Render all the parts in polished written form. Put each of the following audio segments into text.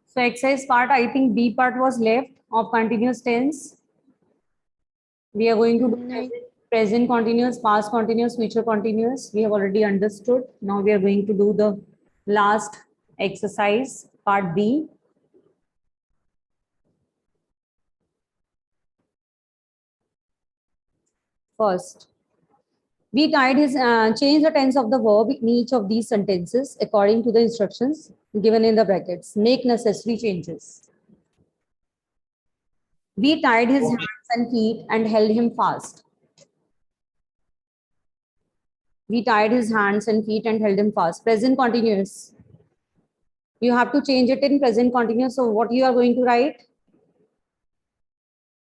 So exercise part, I think B part was left of continuous tense. We are going to do present continuous, past continuous, future continuous. We have already understood. Now we are going to do the last exercise, part B. First, we change the tense of the verb in each of these sentences according to the instructions given in the brackets. Make necessary changes. We tied his hands and feet and held him fast. We tied his hands and feet and held him fast. Present continuous. You have to change it in present continuous. So what you are going to write?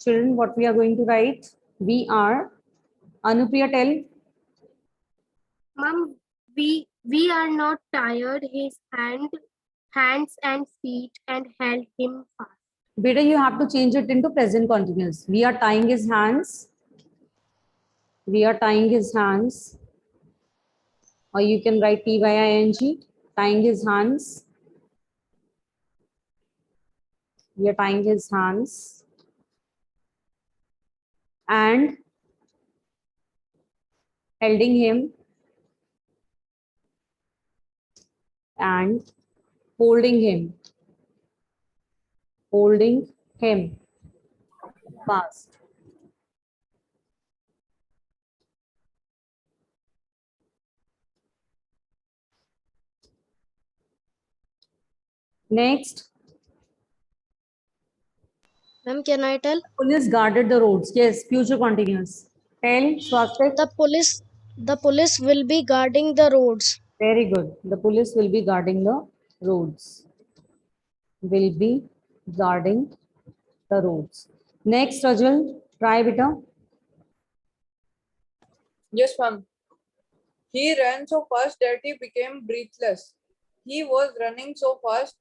Children, what we are going to write? We are. Anupriya, tell. Mom, we are not tired his hands and feet and held him fast. Beta, you have to change it into present continuous. We are tying his hands. We are tying his hands. Or you can write T-Y-I-N-G, tying his hands. We are tying his hands. And holding him. And holding him. Holding him fast. Next. Ma'am, can I tell? Police guarded the roads. Yes, future continuous. Tell, Swastik. The police will be guarding the roads. Very good. The police will be guarding the roads. Will be guarding the roads. Next, Rajal, try beta. Yes, ma'am. He ran so fast that he became breathless. He was running so fast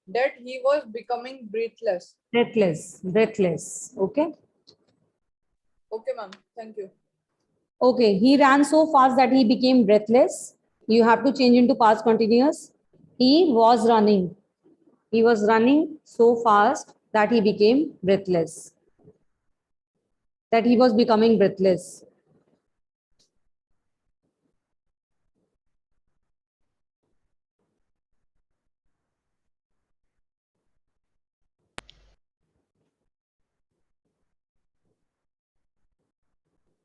that he was becoming breathless. Breathless, breathless. Okay. Okay, ma'am. Thank you. Okay, he ran so fast that he became breathless. You have to change into past continuous. He was running. He was running so fast that he became breathless. That he was becoming breathless.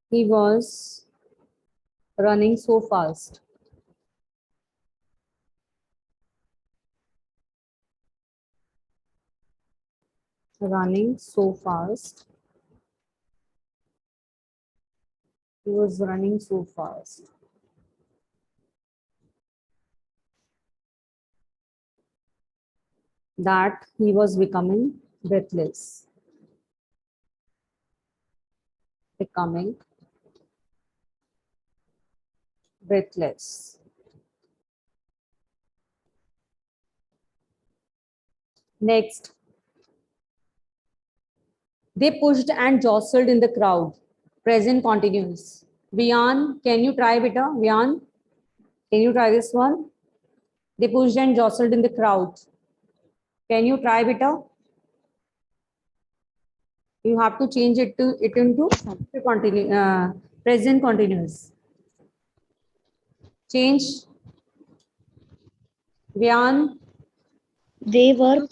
He was running so fast. Running so fast. He was running so fast. That he was becoming breathless. Becoming breathless. Next. They pushed and jostled in the crowd. Present continuous. Vian, can you try beta? Vian, can you try this one? They pushed and jostled in the crowd. Can you try beta? You have to change it into present continuous. Change. Vian. They were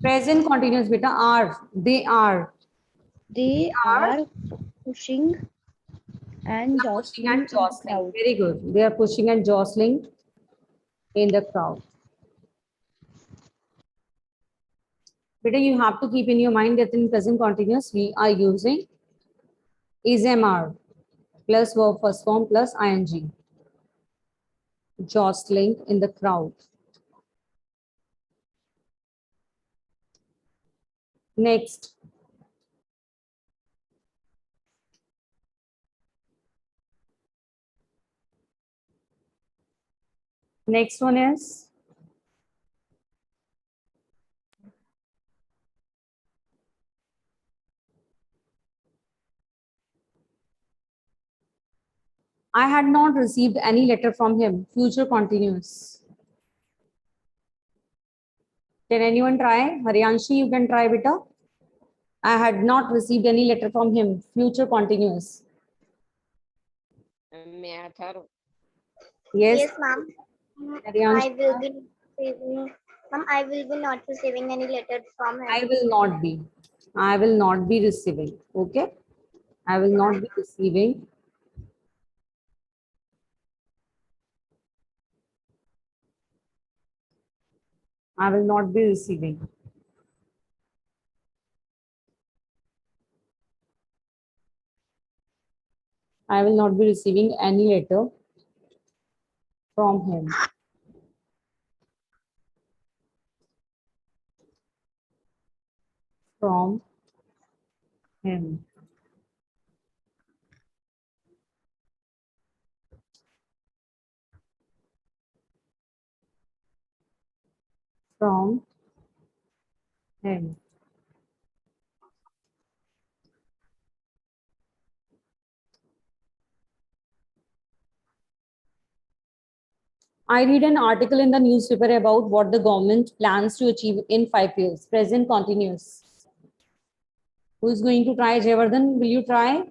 Present continuous beta are. They are. They are pushing and Pushing jostling and in the jostling. crowd. Very good. They are pushing and jostling in the crowd. Beta, you have to keep in your mind that in present continuous, we are using is MR plus verb first form plus ing. Jostling in the crowd. Next. Next one is I had not received any letter from him. Future continuous. Can anyone try? Haryanshi, you can try, beta. I had not received any letter from him. Future continuous. May I throw? Yes, ma'am. Haryanshi. I will be not receiving any letter from him. I will not be. I will not be receiving. Okay. I will not be receiving. I will not be receiving. I will not be receiving any letter from him. From him. From him. I read an article in the newspaper about what the government plans to achieve in 5 years. Present continuous. Who is going to try? Jayavardhan, will you try?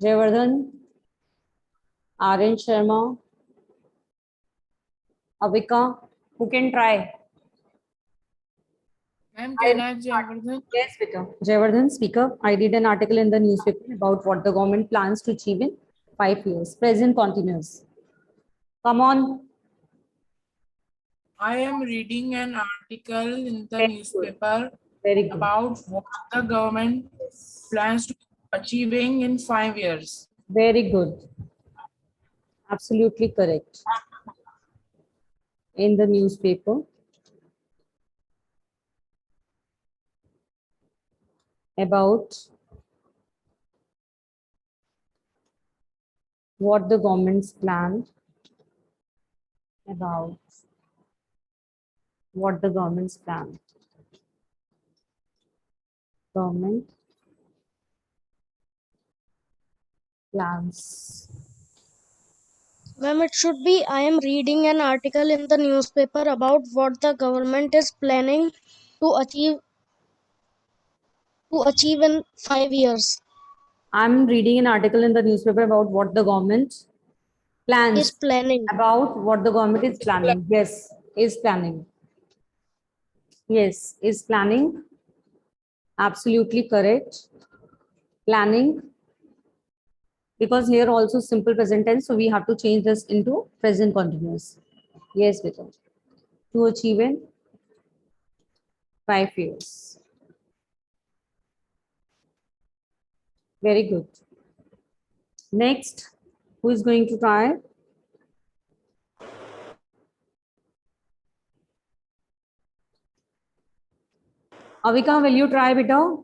Jayavardhan, Aryan Sharma, Avika, who can try? Ma'am, can I have Jayavardhan? Yes, Vika. Jayavardhan, speaker. I read an article in the newspaper about what the government plans to achieve in 5 years. Present continuous. Come on. I am reading an article in the Very good. newspaper Very good. about what the government plans to achieving in 5 years. Very good. Absolutely correct. In the newspaper about what the government's plan about what the government's plan. Government plans. Ma'am, it should be I am reading an article in the newspaper about what the government is planning to achieve in 5 years. I'm reading an article in the newspaper about what the government plans. Is planning. About what the government is planning. Yes, is planning. Yes, is planning. Absolutely correct. Planning. Because here also simple present tense, so we have to change this into present continuous. Yes, beta. To achieve in 5 years. Very good. Next, who is going to try? Avika, will you try, beta?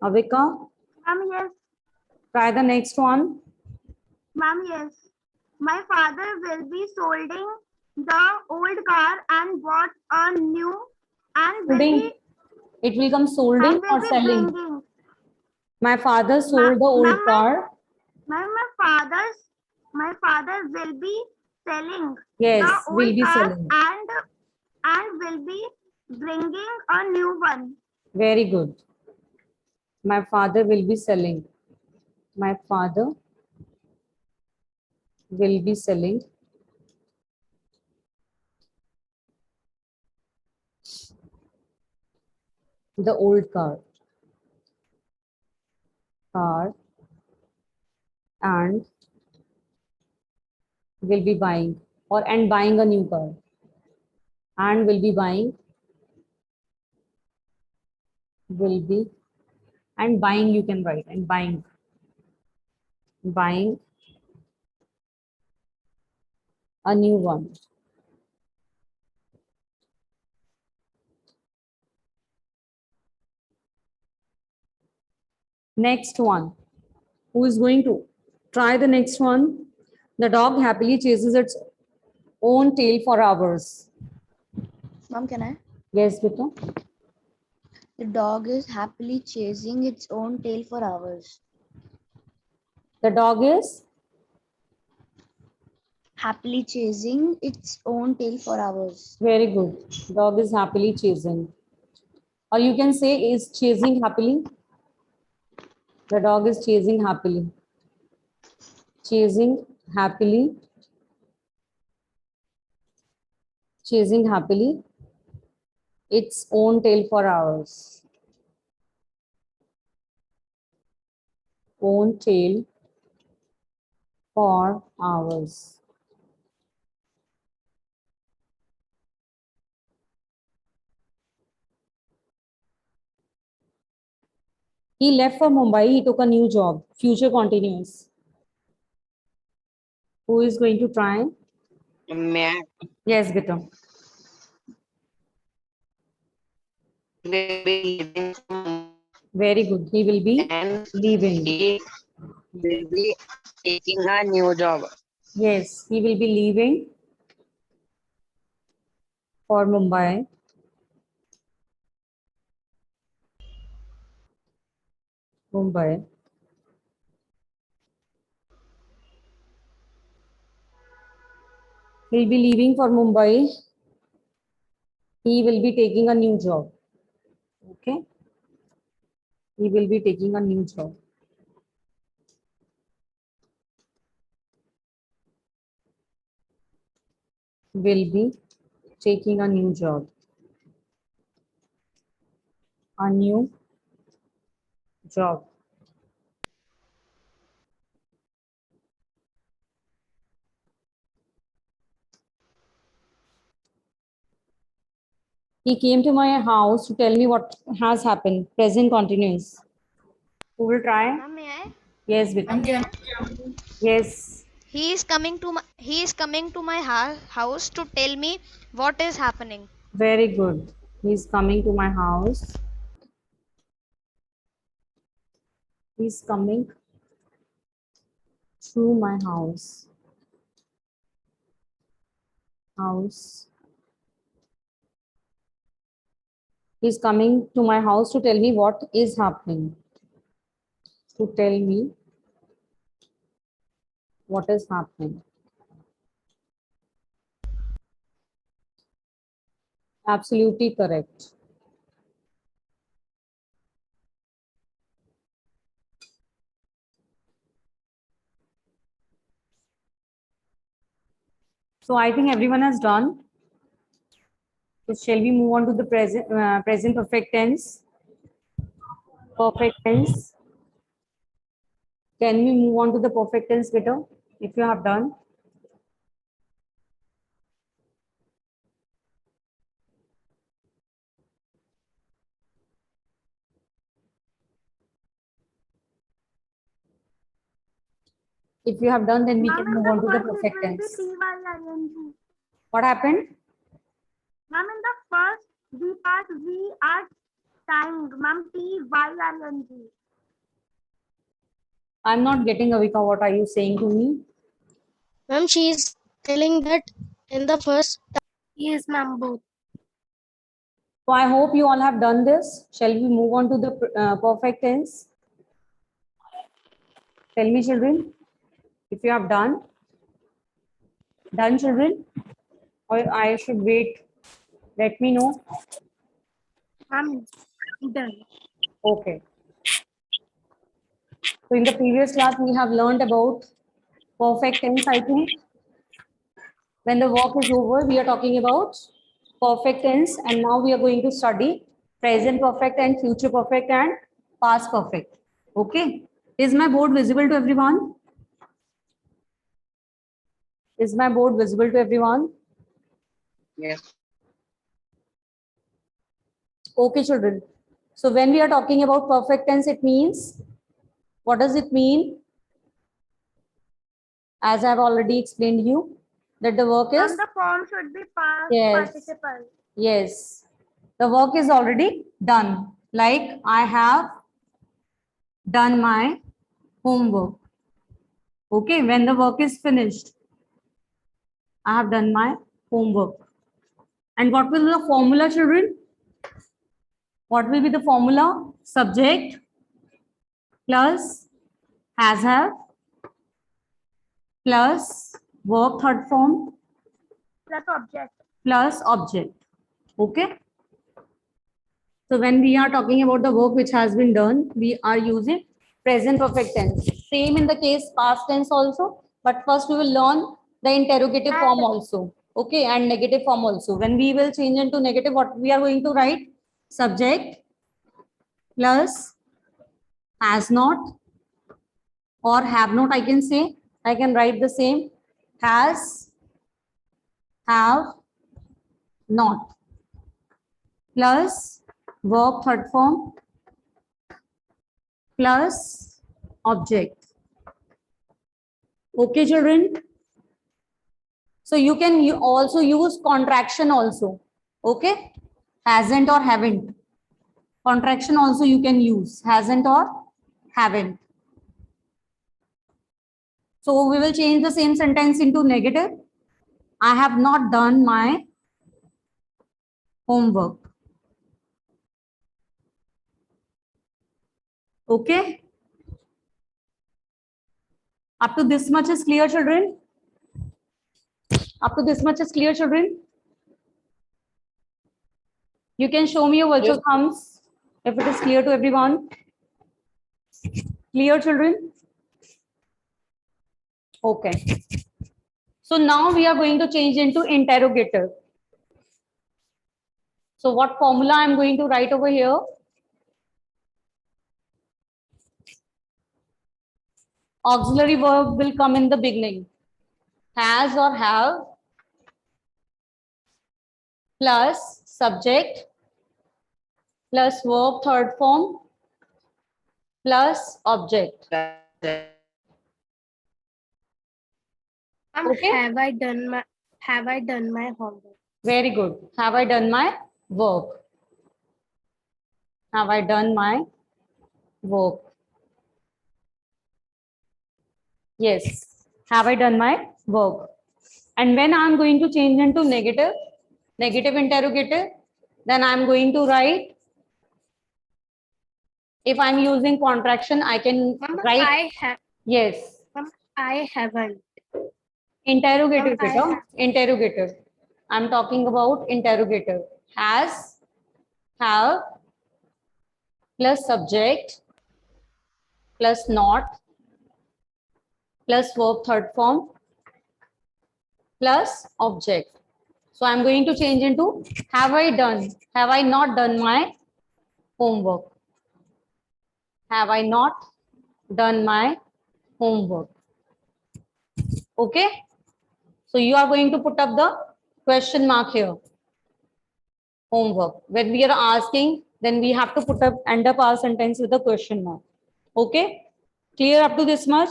Avika, Ma'am, yes. try the next one. Ma'am, yes. My father will be solding the old car and bought a new and will Solding. be It will come solding and will or be selling. bringing. My father sold the old Ma'am, car. My father will be selling Yes, the will old be car selling. and will be bringing a new one. Very good. My father will be selling. My father will be selling the old car. And will be buying and buying a new car. And will be buying and buying you can write and buying a new one. Next one. Who is going to try the next one? The dog happily chases its own tail for hours. Mom, can I? Yes, beta. The dog is happily chasing its own tail for hours. The dog is Happily chasing its own tail for hours. very good. Dog is happily chasing. Or you can say is chasing happily. The dog is chasing happily. Chasing happily. Chasing happily its own tail for hours. Own tail for hours. He left for Mumbai. He took a new job. Future continuous. Who is going to try? May Yes, Gita. will be leaving from Very good. He will be and leaving. he will be taking a new job. Yes, he will be leaving for Mumbai. Mumbai. He'll be leaving for Mumbai. He will be taking a new job. Okay. He will be taking a new job. Will be taking a new job. A new job. He came to my house to tell me what has happened. Present continuous. Who will try? Ma'am, may I? Yes, Vita. Okay. Yes. He is coming to my house to tell me what is happening. Very good. He's coming to my house. He's coming to my house. House. He's coming to my house to tell me what is happening. To tell me what is happening. Absolutely correct. So I think everyone has done. So shall we move on to the present perfect tense? Perfect tense. Can we move on to the perfect tense better if you have done? If you have done, then we Ma'am, can in move the on to the first it perfect will be tense. TYING. What happened? Ma'am, in the first V part, we are tying. Ma'am, TYING. I'm not getting Avika. What are you saying to me? Ma'am, she is telling that in the first. Yes, ma'am, both. So I hope you all have done this. Shall we move on to the perfect tense? Tell me, children, if you have done. Done, children? Or I should wait. Let me know. Ma'am, done. Okay. So in the previous class, we have learned about perfect tense, I think. When the work is over, we are talking about perfect tense, and now we are going to study present perfect and future perfect and past perfect. Okay. Is my board visible to everyone? Is my board visible to everyone? Yes. Okay, children. So when we are talking about perfect tense, it means, what does it mean? As I've already explained you, that the work is, Ma'am, the form should be past yes, participle. yes, the work is already done. Like I have done my homework. Okay, when the work is finished, I have done my homework. And what will be the formula, children? What will be the formula? Subject plus has have plus verb third form Plus object. plus object. Okay. So when we are talking about the work which has been done, we are using present perfect tense. Same in the case past tense also, but first we will learn the interrogative form also. Okay, and negative form also. When we will change into negative, what we are going to write? Subject plus has not or have not, I can say. I can write the same. Has, have, not. Plus verb third form plus object. Okay, children. So you can also use contraction also. Okay, hasn't or haven't. Contraction also you can use hasn't or haven't. So we will change the same sentence into negative. I have not done my homework. Okay. Up to this much is clear, children? Up to this much is clear, children? You can show me your virtual Yes. thumbs if it is clear to everyone. Clear, children? Okay. So now we are going to change into interrogative. So what formula I'm going to write over here? Auxiliary verb will come in the beginning. Has or have plus subject plus verb third form plus object. Okay. Have I done my homework? Very good. Have I done my work? Have I done my work? Yes. Have I done my work? And when I'm going to change into negative interrogative, then I'm going to write, if I'm using contraction, I can write, yes, I haven't. interrogative, I beta, have. interrogative. I'm talking about interrogative. Has, have, plus subject, plus not, plus verb third form, plus object. So I'm going to change into have I not done my homework? Have I not done my homework? Okay. So you are going to put up the question mark here. Homework. When we are asking, then we have to end up our sentence with a question mark. Okay. Clear up to this much?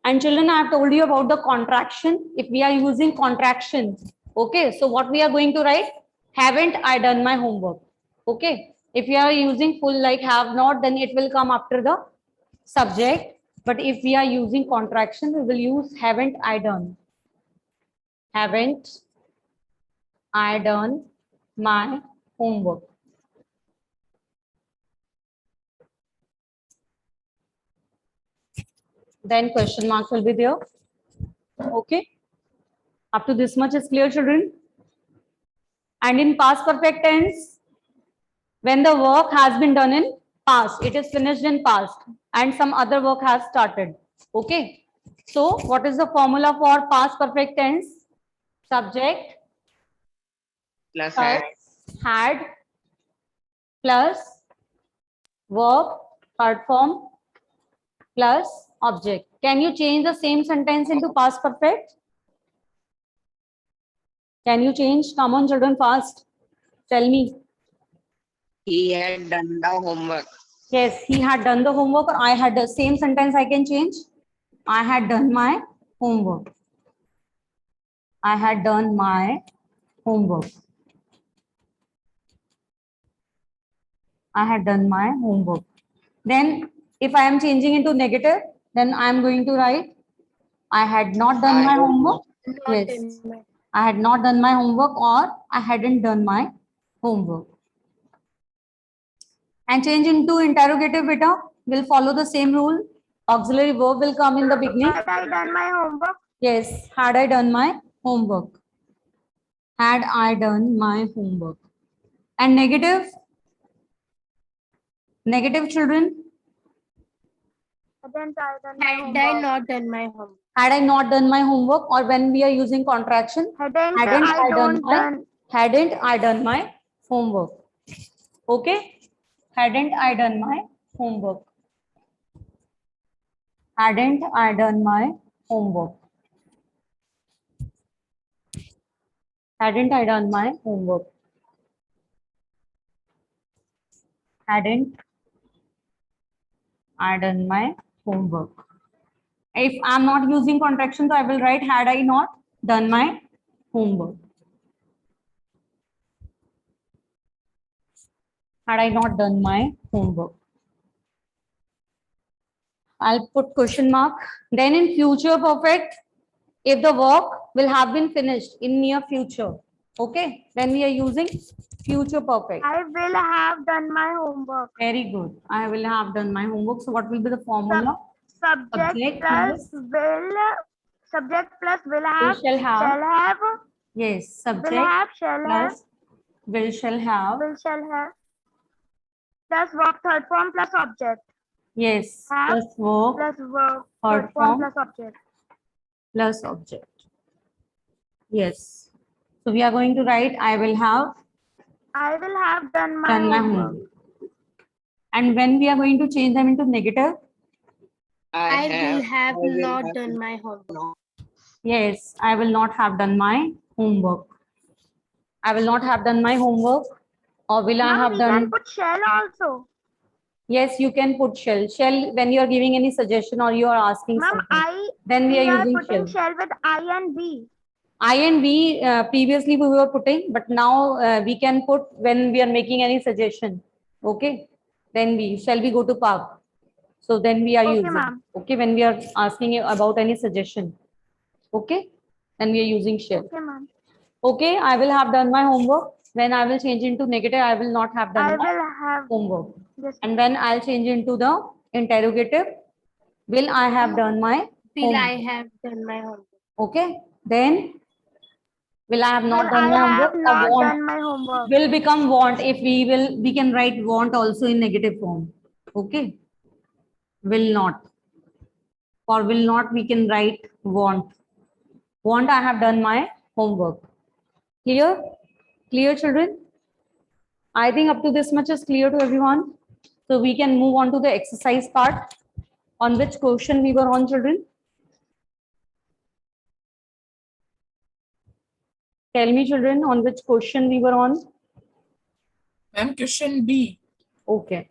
And children, I have told you about the contraction. If we are using contraction, okay. So what we are going to write? Haven't I done my homework? Okay. If you are using full like have not, then it will come after the subject. But if we are using contraction, we will use haven't I done. Haven't I done my homework? Then question mark will be there. Okay. Up to this much is clear, children? And in past perfect tense, when the work has been done in past, it is finished in past and some other work has started. Okay. So what is the formula for past perfect tense? Subject Plus plus had plus verb third form plus object. Can you change the same sentence into past perfect? Can you change? Come on, children, fast. Tell me. he had done the homework. Yes, he had done the homework, or I had the same sentence I can change. I had done my homework. I had done my homework. I had done my homework. Then if I am changing into negative, then I am going to write, I had not done my homework. Yes, I had not done my homework, or I hadn't done my homework. And change into interrogative, beta, will follow the same rule. Auxiliary verb will come in the beginning. Had I done my homework? Yes, had I done my homework? Had I done my homework? And negative, Negative, children. Hadn't I done my Had I homework? not done my homework? Had I not done my homework, or when we are using contraction, Hadn't hadn't I I done don't my done? hadn't I done my homework. Okay, hadn't I done my homework. Hadn't I done my homework. Hadn't I done my homework. Hadn't I done my homework. If I'm not using contraction, so I will write had I not done my homework. Had I not done my homework. I'll put question mark. Then in future perfect, if the work will have been finished in near future, okay, then we are using future perfect. I will have done my homework. Very good. I will have done my homework. So what will be the formula? Subject Subject plus plus will. Subject plus will We have. shall have. Shall have. Yes, Will subject have. Shall have. plus will shall have. Will shall have. Plus verb third form plus object. Yes, Have plus verb plus verb third third form form plus object. plus object. Yes. So we are going to write I will have I will have done my done my homework. homework. And when we are going to change them into negative, I will have I will not have done my homework. yes, I will not have done my homework. I will not have done my homework, or will I Ma'am, have we can done? put shall also. Yes, you can put shall. Shall when you are giving any suggestion or you are asking Ma'am, something. Then we we are are using putting shall. shall with I and B. I and B previously we were putting, but now we can put when we are making any suggestion. Okay, then we shall we go to park. So then we are Okay, using. ma'am. Okay, when we are asking you about any suggestion. Okay, then we are using shall. Okay, ma'am. Okay, I will have done my homework. When I will change into negative, I will not have I done my will have homework. this. And when I'll change into the interrogative, will I have done my Will I homework? have done my homework? Okay, then will I have not Will done I my have homework or not want? done my homework? Will become want if we can write want also in negative form. Okay, will not. For will not we can write want. Want I have done my homework. Clear? Clear, children? I think up to this much is clear to everyone. So we can move on to the exercise part. On which question we were on, children? Tell me, children, on which question we were on? Ma'am, question B. Okay.